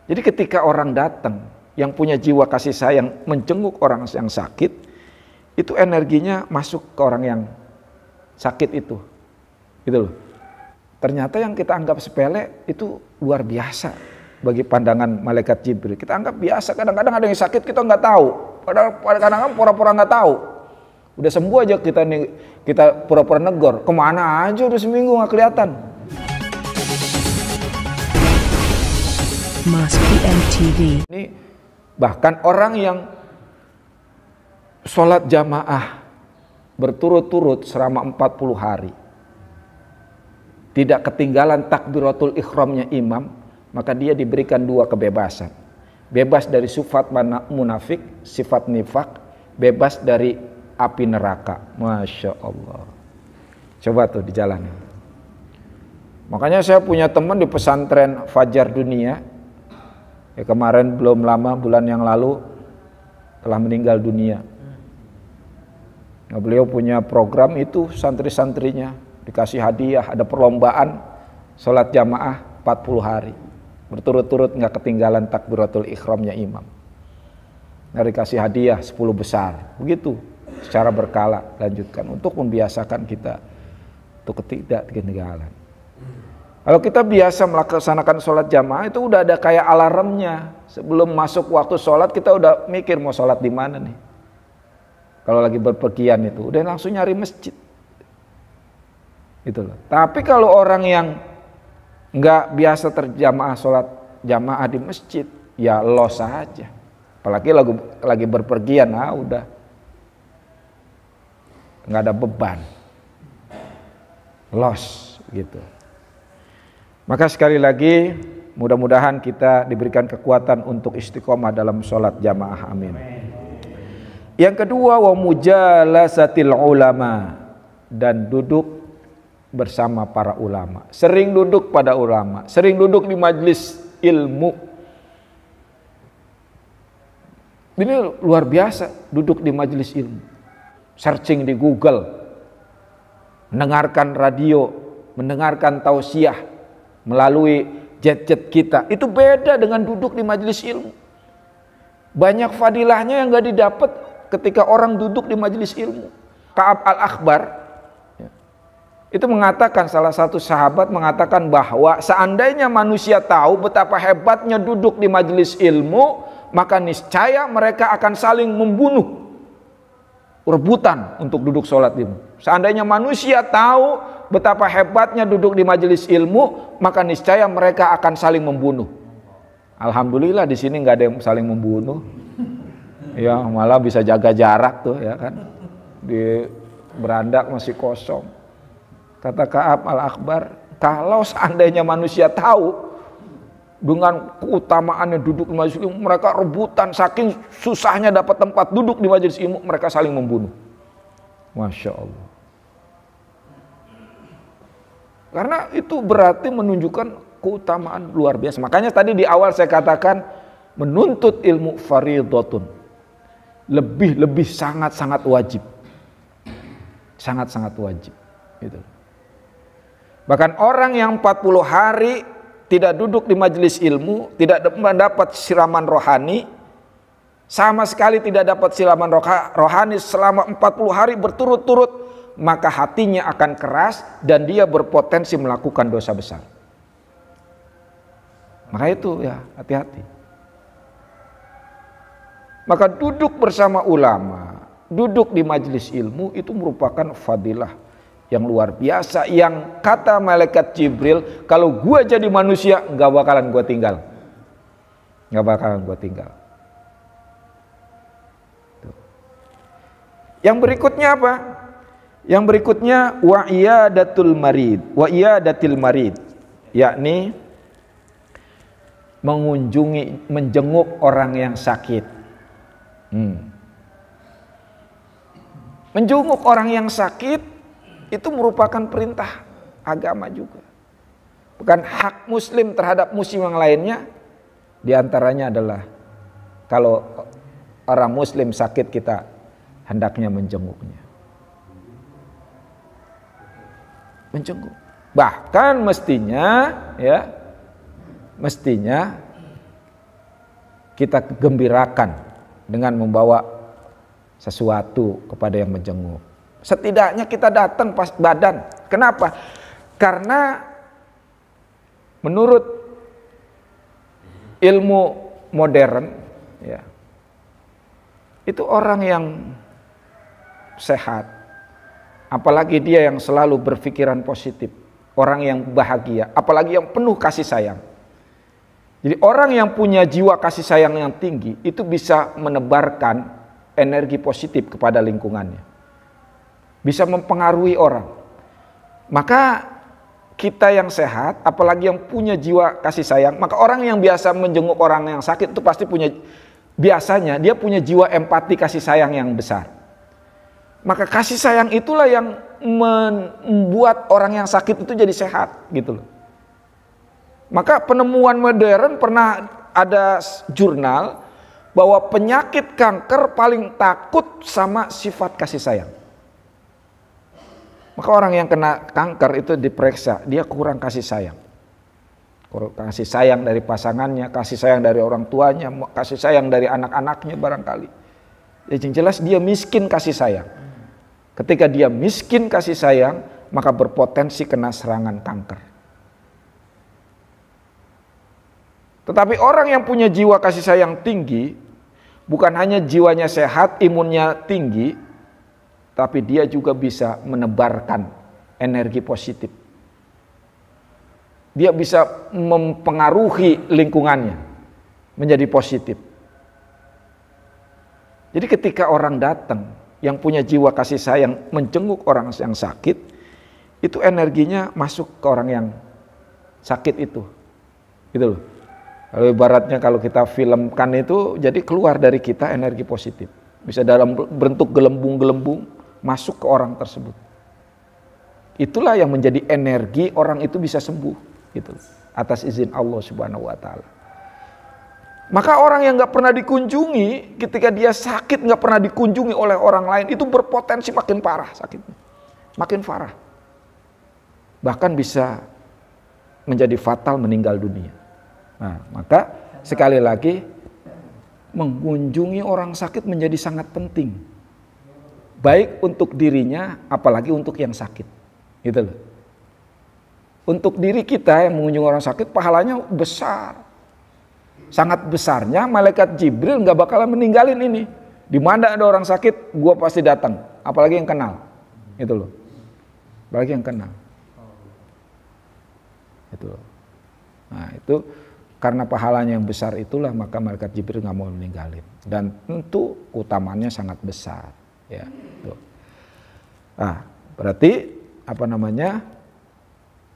Jadi ketika orang datang yang punya jiwa kasih sayang menjenguk orang yang sakit, itu energinya masuk ke orang yang sakit itu. Gitu loh. Ternyata yang kita anggap sepele itu luar biasa bagi pandangan malaikat Jibril. Kita anggap biasa, kadang-kadang ada yang sakit kita nggak tahu. Padahal kadang-kadang pura-pura nggak tahu. Udah sembuh aja kita pura-pura negor. Kemana aja udah seminggu nggak kelihatan. Mas PM TV. Ini bahkan orang yang sholat jamaah berturut-turut selama 40 hari tidak ketinggalan takbiratul ikhramnya imam, maka dia diberikan 2 kebebasan. Bebas dari sifat munafik, sifat nifak, bebas dari api neraka. Masya Allah. Coba tuh dijalani. Makanya saya punya teman di pesantren Fajar Dunia. Kemarin belum lama, bulan yang lalu telah meninggal dunia. Nah, beliau punya program itu, santri-santrinya dikasih hadiah, ada perlombaan sholat jamaah 40 hari berturut-turut nggak ketinggalan takbiratul ikhramnya imam. Nah, dikasih hadiah 10 besar, begitu secara berkala lanjutkan untuk membiasakan kita untuk tidak ketinggalan. Kalau kita biasa melaksanakan sholat jamaah itu udah ada kayak alarmnya. Sebelum masuk waktu sholat kita udah mikir mau sholat di mana nih. Kalau lagi berpergian itu udah langsung nyari masjid. Itu loh. Tapi kalau orang yang nggak biasa terjamaah sholat jamaah di masjid, ya los aja. Apalagi lagi berpergian, udah nggak ada beban, los gitu. Maka sekali lagi mudah-mudahan kita diberikan kekuatan untuk istiqomah dalam sholat jamaah, amin. Yang kedua, wa mujalasatil ulama, dan duduk bersama para ulama. Sering duduk pada ulama, sering duduk di majelis ilmu. Ini luar biasa, duduk di majelis ilmu. Searching di Google, mendengarkan radio, mendengarkan tausiah melalui jet-jet kita. Itu beda dengan duduk di majelis ilmu. Banyak fadilahnya yang gak didapat ketika orang duduk di majelis ilmu. Ka'ab al-Akhbar itu mengatakan, salah satu sahabat mengatakan bahwa seandainya manusia tahu betapa hebatnya duduk di majelis ilmu, maka niscaya mereka akan saling membunuh, rebutan untuk duduk sholat ilmu. Seandainya manusia tahu betapa hebatnya duduk di majelis ilmu, maka niscaya mereka akan saling membunuh. Alhamdulillah di sini nggak ada yang saling membunuh, ya malah bisa jaga jarak tuh ya kan. Di berandak masih kosong. Kata Ka'ab al-Akhbar, kalau seandainya manusia tahu dengan keutamaannya duduk di majelis ilmu, mereka rebutan, saking susahnya dapat tempat duduk di majelis ilmu, mereka saling membunuh. Masya Allah. Karena itu berarti menunjukkan keutamaan luar biasa. Makanya tadi di awal saya katakan menuntut ilmu fardhatun. Lebih sangat-sangat wajib. Sangat-sangat wajib. Gitu. Bahkan orang yang 40 hari tidak duduk di majelis ilmu, tidak mendapat siraman rohani, sama sekali tidak dapat siraman rohani selama 40 hari berturut-turut, maka hatinya akan keras dan dia berpotensi melakukan dosa besar. Maka itu ya hati-hati. Maka duduk bersama ulama, duduk di majelis ilmu itu merupakan fadilah yang luar biasa, yang kata malaikat Jibril, kalau gua jadi manusia nggak bakalan gua tinggal, nggak bakalan gua tinggal. Yang berikutnya apa? Yang berikutnya wa iyadatul marid, wa iyadatil marid, yakni mengunjungi, menjenguk orang yang sakit. Menjenguk orang yang sakit itu merupakan perintah agama juga. Bukan hak muslim terhadap muslim yang lainnya. Di antaranya adalah kalau orang muslim sakit kita hendaknya menjenguknya. Menjenguk. Bahkan mestinya kita gembirakan dengan membawa sesuatu kepada yang menjenguk. Setidaknya kita datang pas badan. Kenapa? Karena menurut ilmu modern, ya, itu orang yang sehat, apalagi dia yang selalu berpikiran positif, orang yang bahagia, apalagi yang penuh kasih sayang. Jadi orang yang punya jiwa kasih sayang yang tinggi itu bisa menebarkan energi positif kepada lingkungannya, bisa mempengaruhi orang. Maka kita yang sehat, apalagi yang punya jiwa kasih sayang, maka orang yang biasa menjenguk orang yang sakit itu pasti biasanya dia punya jiwa empati kasih sayang yang besar. Maka kasih sayang itulah yang membuat orang yang sakit itu jadi sehat, gitu loh. Maka penemuan modern pernah ada jurnal bahwa penyakit kanker paling takut sama sifat kasih sayang. Maka orang yang kena kanker itu diperiksa, dia kurang kasih sayang. Kurang kasih sayang dari pasangannya, kasih sayang dari orang tuanya, kasih sayang dari anak-anaknya barangkali. Yang jelas dia miskin kasih sayang. Ketika dia miskin kasih sayang, maka berpotensi kena serangan kanker. Tetapi orang yang punya jiwa kasih sayang tinggi, bukan hanya jiwanya sehat, imunnya tinggi, tapi dia juga bisa menebarkan energi positif. Dia bisa mempengaruhi lingkungannya menjadi positif. Jadi ketika orang datang yang punya jiwa kasih sayang menjenguk orang yang sakit, itu energinya masuk ke orang yang sakit itu. Gitu loh. Kalau ibaratnya kalau kita filmkan itu, jadi keluar dari kita energi positif. Bisa dalam bentuk gelembung-gelembung masuk ke orang tersebut. Itulah yang menjadi energi orang itu bisa sembuh, gitu. Atas izin Allah Subhanahu wa taala. Maka orang yang nggak pernah dikunjungi, ketika dia sakit nggak pernah dikunjungi oleh orang lain, itu berpotensi makin parah sakitnya. Makin parah. Bahkan bisa menjadi fatal, meninggal dunia. Nah, maka sekali lagi mengunjungi orang sakit menjadi sangat penting. Baik untuk dirinya, apalagi untuk yang sakit. Gitu loh. Untuk diri kita yang mengunjungi orang sakit, pahalanya besar. Sangat besarnya malaikat Jibril nggak bakalan meninggalin ini. Di mana ada orang sakit, gua pasti datang. Apalagi yang kenal. Gitu loh. Apalagi yang kenal. Itu loh. Nah, itu karena pahalanya yang besar itulah maka malaikat Jibril nggak mau meninggalin, dan tentu utamanya sangat besar, ya. Tuh. Nah, berarti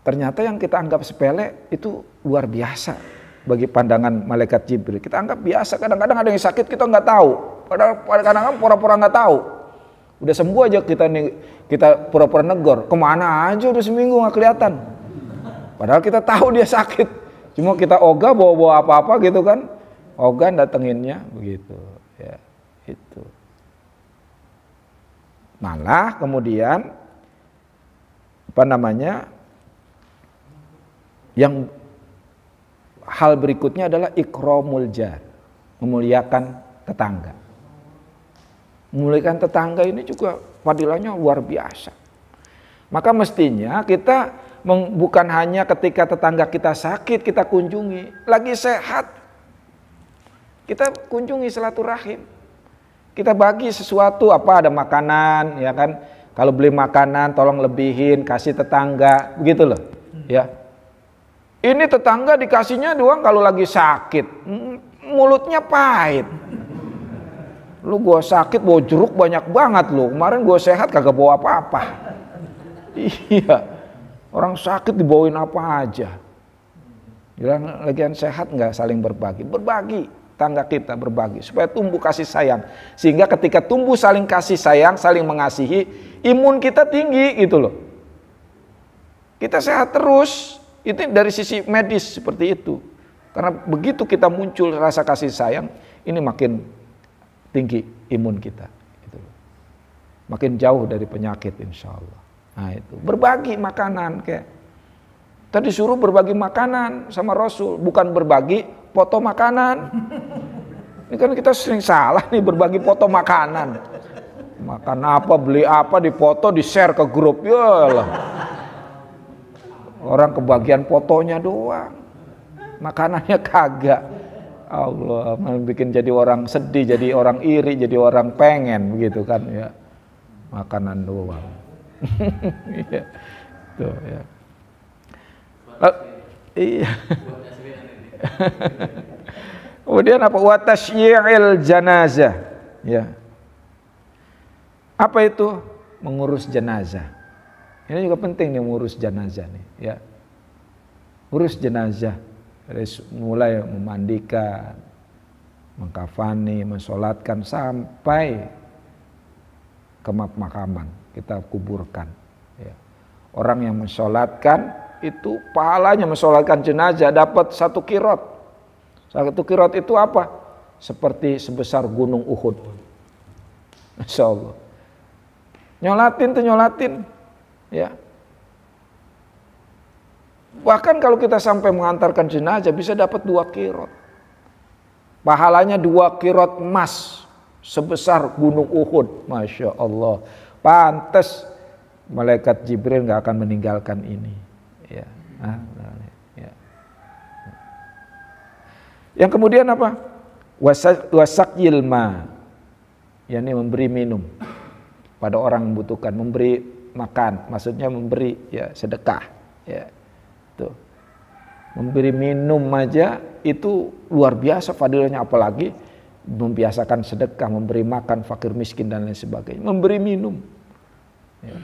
ternyata yang kita anggap sepele itu luar biasa bagi pandangan malaikat Jibril. Kita anggap biasa, kadang-kadang ada yang sakit kita nggak tahu, padahal kadang-kadang pura-pura nggak tahu. Udah sembuh aja kita pura-pura negor, kemana aja udah seminggu nggak kelihatan, padahal kita tahu dia sakit. Cuma kita ogah bawa-bawa apa-apa gitu kan, ogah datenginnya begitu, ya itu. Malah kemudian yang hal berikutnya adalah ikramul jar, memuliakan tetangga. Memuliakan tetangga ini juga fadilahnya luar biasa. Maka mestinya kita bukan hanya ketika tetangga kita sakit kita kunjungi, lagi sehat kita kunjungi, silaturahim, kita bagi sesuatu, ada makanan, ya kan, kalau beli makanan tolong lebihin, kasih tetangga, begitu loh, ya. Ini tetangga dikasihnya doang kalau lagi sakit, mulutnya pahit. Lu gua sakit bawa jeruk banyak banget lu, kemarin gua sehat kagak bawa apa-apa. Iya. Orang sakit dibawain apa aja. Bilang lagian sehat nggak saling berbagi. Berbagi, tangga kita berbagi supaya tumbuh kasih sayang. Sehingga ketika tumbuh saling kasih sayang, saling mengasihi, imun kita tinggi gitu loh. Kita sehat terus. Itu dari sisi medis seperti itu. Karena begitu kita muncul rasa kasih sayang, ini makin tinggi imun kita. Gitu. Makin jauh dari penyakit insya Allah. Nah itu, berbagi makanan kayak tadi suruh berbagi makanan sama Rasul, bukan berbagi foto makanan. Ini kan kita sering salah nih berbagi foto makanan. Makan apa, beli apa, dipoto, di-share ke grup. Yalah. Orang kebagian fotonya doang. Makanannya kagak. Allah, bikin jadi orang sedih, jadi orang iri, jadi orang pengen begitu kan ya. Makanan doang. Iya. Tuh ya. Iya. Kemudian apa? Wa tasyyi'il janazah. Ya. Apa itu? Mengurus jenazah. Ini juga penting nih mengurus jenazah nih, ya. Urus jenazah dari mulai memandikan, mengkafani, mensolatkan sampai ke pemakaman kita kuburkan. Ya. Orang yang mensolatkan itu pahalanya mensolatkan jenazah dapat 1 qirot. 1 qirot itu apa? Seperti sebesar gunung Uhud. Masya Allah. Nyolatin. Ya. Bahkan kalau kita sampai mengantarkan jenazah bisa dapat 2 qirot. Pahalanya 2 qirot emas sebesar gunung Uhud. Masya Allah. Pantes malaikat Jibril nggak akan meninggalkan ini. Ya. Ya. Yang kemudian apa? Wasakyil ma. yakni memberi minum pada orang yang membutuhkan, memberi makan, maksudnya memberi ya sedekah, ya. Tuh. Memberi minum aja itu luar biasa fadilahnya, apalagi membiasakan sedekah, memberi makan fakir miskin dan lain sebagainya, memberi minum. Ya.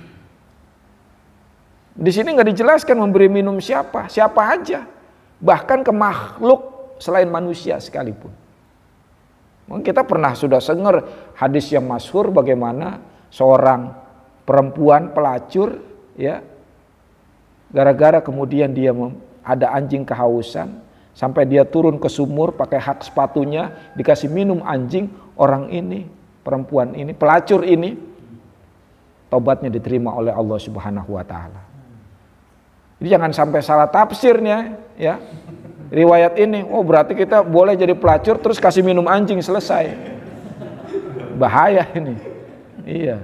Di sini nggak dijelaskan memberi minum siapa aja, bahkan ke makhluk selain manusia sekalipun. Mungkin kita pernah sudah dengar hadis yang masyhur bagaimana seorang perempuan pelacur, ya, gara-gara kemudian dia ada anjing kehausan, sampai dia turun ke sumur pakai hak sepatunya dikasih minum anjing, orang ini, perempuan ini, pelacur ini, tobatnya diterima oleh Allah Subhanahu wa taala. Jadi jangan sampai salah tafsirnya, ya. Riwayat ini, oh berarti kita boleh jadi pelacur terus kasih minum anjing, selesai. Bahaya ini. Iya.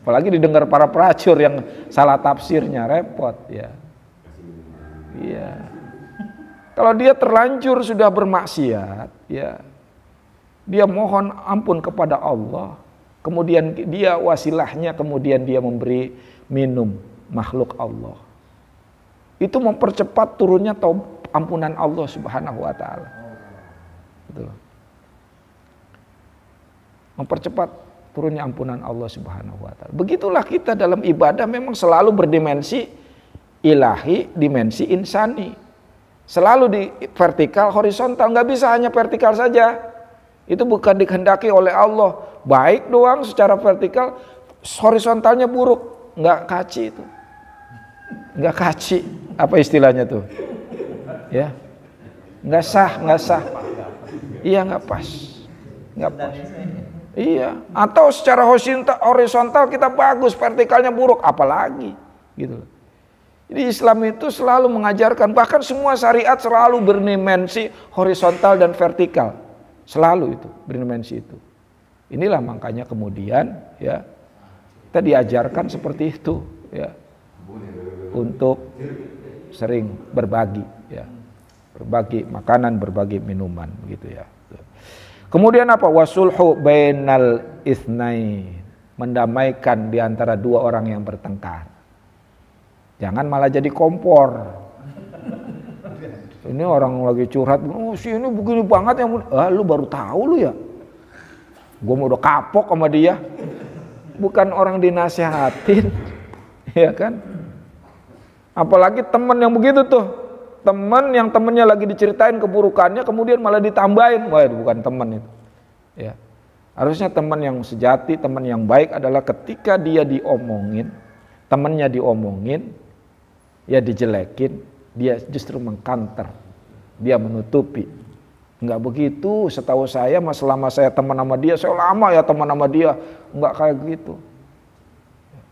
Apalagi didengar para pelacur yang salah tafsirnya, repot ya. Iya. Kalau dia terlanjur sudah bermaksiat, ya, dia mohon ampun kepada Allah, kemudian dia wasilahnya, kemudian dia memberi minum makhluk Allah. Itu mempercepat turunnya ampunan Allah Subhanahu wa taala. Betul. Mempercepat turunnya ampunan Allah Subhanahu wa taala. Begitulah kita dalam ibadah memang selalu berdimensi ilahi, dimensi insani. Selalu di vertikal, horizontal, nggak bisa hanya vertikal saja. Itu bukan dikehendaki oleh Allah. Baik doang secara vertikal, horizontalnya buruk, nggak kaci itu. Nggak kaci, apa istilahnya tuh? Ya, nggak sah. Iya, nggak pas. Iya, atau secara horizontal kita bagus, vertikalnya buruk, apalagi gitu. Jadi Islam itu selalu mengajarkan, bahkan semua syariat selalu berdimensi horizontal dan vertikal, selalu itu berdimensi itu. Inilah makanya kemudian ya kita diajarkan seperti itu, ya, untuk sering berbagi, ya. Berbagi makanan, berbagi minuman, begitu ya. Kemudian apa? Wasulhu bainal itsnain, mendamaikan di antara dua orang yang bertengkar. Jangan malah jadi kompor. Ini orang lagi curhat, oh si ini begini banget yang, lu baru tahu lu ya. Gue mau udah kapok sama dia. Bukan orang dinasehatin, ya kan? Apalagi teman yang begitu tuh. Teman yang temennya lagi diceritain keburukannya, kemudian malah ditambahin, wah itu bukan teman itu. Ya. Harusnya teman yang sejati, teman yang baik adalah ketika dia diomongin, temannya diomongin, ya dijelekin, dia justru mengkanter, dia menutupi. Enggak begitu, setahu saya selama saya teman sama dia, saya lama ya teman sama dia, enggak kayak gitu.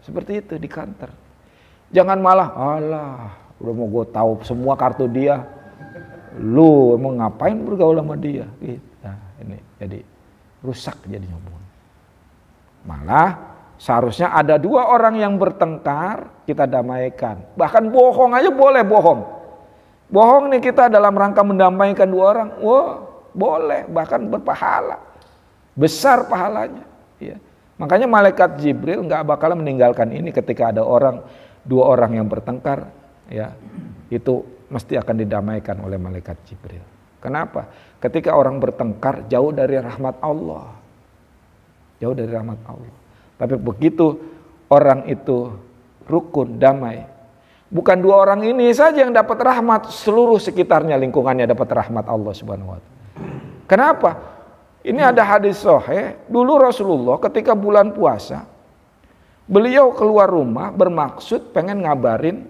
Seperti itu dikanter. Jangan malah, alah, udah mau gue tahu semua kartu dia, Lu emang ngapain bergaul sama dia? Nah, ini jadi rusak jadinya hubungan. Malah seharusnya ada dua orang yang bertengkar, kita damaikan. Bahkan bohong aja boleh bohong. Bohong nih kita dalam rangka mendamaikan dua orang. Wah, boleh, bahkan berpahala. Besar pahalanya. Ya. Makanya malaikat Jibril nggak bakal meninggalkan ini ketika ada dua orang yang bertengkar, ya itu mesti akan didamaikan oleh malaikat Jibril. Kenapa? Ketika orang bertengkar jauh dari rahmat Allah, jauh dari rahmat Allah. Tapi begitu orang itu rukun, damai, bukan dua orang ini saja yang dapat rahmat, seluruh sekitarnya, lingkungannya dapat rahmat Allah Subhanahu wa Ta'ala. Kenapa? Ini ada hadis sahih, dulu Rasulullah ketika bulan puasa, beliau keluar rumah bermaksud pengen ngabarin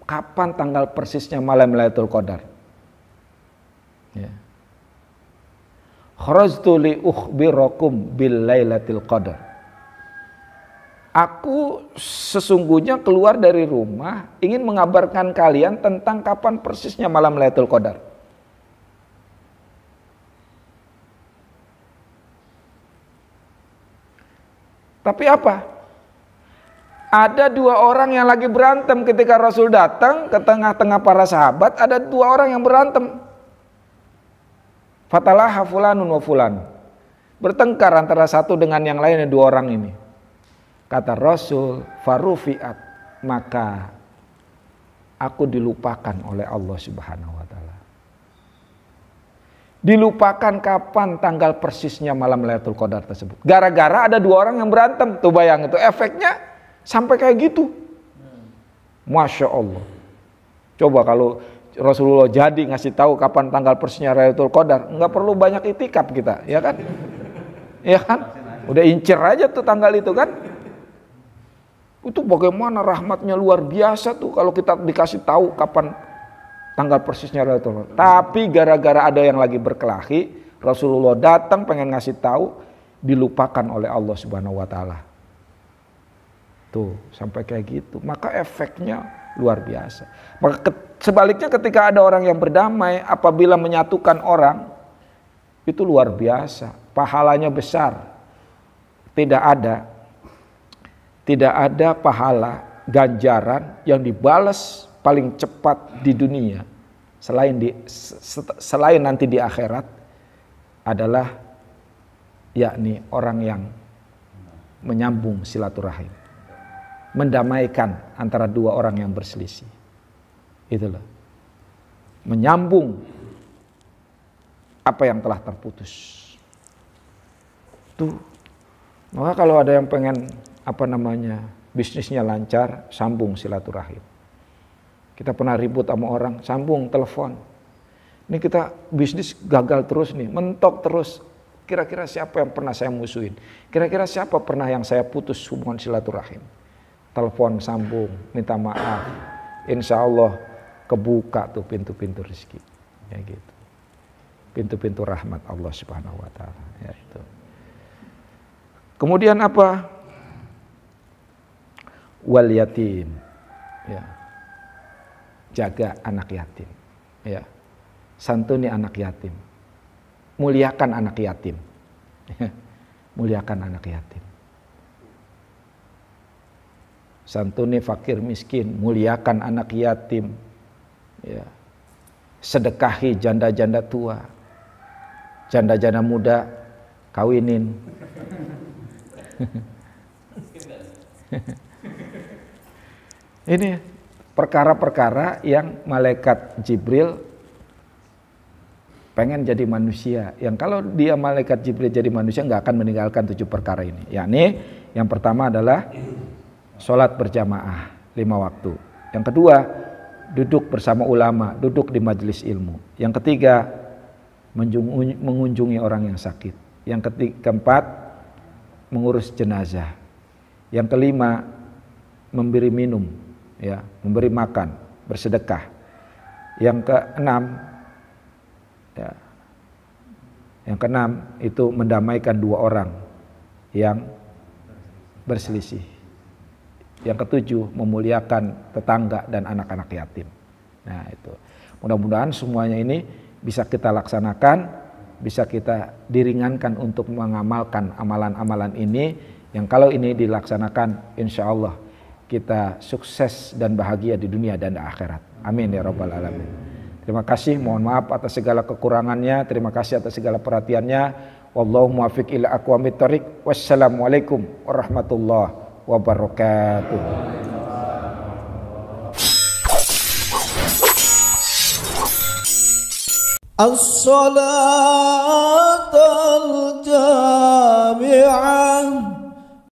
kapan tanggal persisnya malam Lailatul Qadar. Ya. Kharajtu li ukhbirakum bil Lailatul Qadar. Aku sesungguhnya keluar dari rumah ingin mengabarkan kalian tentang kapan persisnya malam Lailatul Qadar. Tapi apa? Ada dua orang yang lagi berantem ketika Rasul datang ke tengah-tengah para sahabat, ada dua orang yang berantem. Fatalaha fulanun wa fulan. Bertengkar antara satu dengan yang lain, dua orang ini. Kata Rasul, farufiat, maka aku dilupakan oleh Allah Subhanahu wa Ta'ala. Dilupakan kapan tanggal persisnya malam Lailatul Qadar tersebut. Gara-gara ada dua orang yang berantem. Tuh bayang itu efeknya sampai kayak gitu. Masya Allah. Coba kalau Rasulullah jadi ngasih tahu kapan tanggal persisnya Lailatul Qadar, nggak perlu banyak itikaf kita, ya kan? Ya kan? Udah incer aja tuh tanggal itu kan? Itu bagaimana rahmatnya luar biasa tuh kalau kita dikasih tahu kapan tanggal persisnya Lailatul Qadar. Tapi gara-gara ada yang lagi berkelahi, Rasulullah datang pengen ngasih tahu, dilupakan oleh Allah Subhanahu wa Ta'ala. Tuh, sampai kayak gitu. Maka efeknya luar biasa. Maka sebaliknya ketika ada orang yang berdamai, apabila menyatukan orang, itu luar biasa. Pahalanya besar. Tidak ada pahala ganjaran yang dibalas paling cepat di dunia selain nanti di akhirat adalah yakni orang yang menyambung silaturahim, mendamaikan antara dua orang yang berselisih. Itulah menyambung apa yang telah terputus. Tuh. Maka kalau ada yang pengen bisnisnya lancar, sambung silaturahim. Kita pernah ribut sama orang, sambung telepon. Ini kita bisnis gagal terus nih, mentok terus. Kira-kira siapa yang pernah saya musuhin? Kira-kira siapa pernah yang saya putus hubungan silaturahim? Telepon, sambung, minta maaf. Insya Allah kebuka tuh pintu-pintu rezeki. Ya gitu. Pintu-pintu rahmat Allah Subhanahu wa Ta'ala. Ya itu. Kemudian apa? Wal yatim. Ya. Jaga anak yatim, ya. Santuni anak yatim, muliakan anak yatim, muliakan anak yatim. Santuni fakir miskin, muliakan anak yatim, ya. Sedekahi janda-janda tua, janda-janda muda, kawinin. Ini perkara-perkara yang malaikat Jibril pengen jadi manusia. Yang kalau dia malaikat Jibril jadi manusia nggak akan meninggalkan 7 perkara ini. Yakni yang pertama adalah sholat berjamaah 5 waktu. Yang kedua duduk bersama ulama, duduk di majelis ilmu. Yang ketiga mengunjungi orang yang sakit. Yang keempat mengurus jenazah. Yang kelima memberi minum, ya, memberi makan, bersedekah. Yang keenam itu mendamaikan 2 orang yang berselisih. Yang ketujuh memuliakan tetangga dan anak-anak yatim. Nah itu, mudah-mudahan semuanya ini bisa kita laksanakan, bisa kita diringankan untuk mengamalkan amalan-amalan ini, yang kalau ini dilaksanakan insya Allah kita sukses dan bahagia di dunia dan di akhirat. Amin ya rabbal alamin. Terima kasih, mohon maaf atas segala kekurangannya, terima kasih atas segala perhatiannya. Wallahu muwaffiq ila aqwamit thoriq. Wassalamualaikum warahmatullahi wabarakatuh. As-salatul jami'ah